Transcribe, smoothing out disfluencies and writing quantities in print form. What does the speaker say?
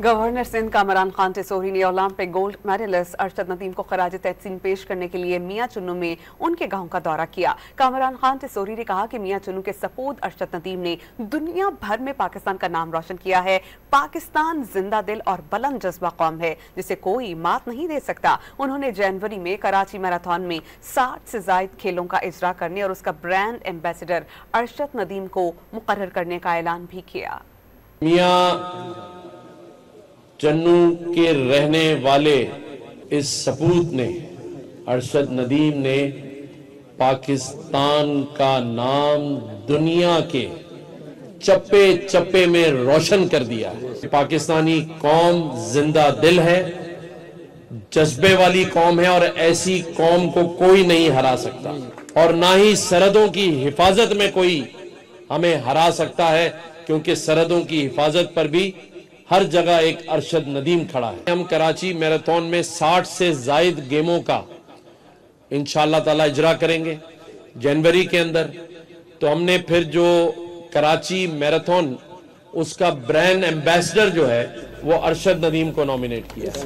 Governor Sindh Kamran Khan Tessori ने Olympic gold medallist Arshad Nadeem को खराज तहसीन पेश करने के लिए मियां चुन्नू में उनके गांव का दौरा किया। कामरान खान टिसोरी ने कहा कि मियां चुन्नू के सपूत अरशद नदीम ने दुनिया भर में पाकिस्तान का नाम रोशन किया है। पाकिस्तान जिंदा दिल और बुलंद जज्बा कौम है जिसे कोई मात नहीं दे सकता। उन्होंने जनवरी में कराची मैराथन में 60 से ज्यादा खेलों का इजरा करने और उसका ब्रांड एम्बेसडर अरशद नदीम को मुकर्रर करने का ऐलान भी किया। चन्नू के रहने वाले इस सपूत ने, अरशद नदीम ने पाकिस्तान का नाम दुनिया के चप्पे चप्पे में रोशन कर दिया है। पाकिस्तानी कौम जिंदा दिल है, जज्बे वाली कौम है और ऐसी कौम को कोई नहीं हरा सकता और ना ही सरहदों की हिफाजत में कोई हमें हरा सकता है, क्योंकि सरहदों की हिफाजत पर भी हर जगह एक अरशद नदीम खड़ा है। हम कराची मैराथन में 60 से ज्यादा गेमों का इंशाअल्लाह ताला इजरा करेंगे जनवरी के अंदर। तो हमने फिर जो कराची मैराथन उसका ब्रांड एम्बेसडर जो है वो अरशद नदीम को नॉमिनेट किया है।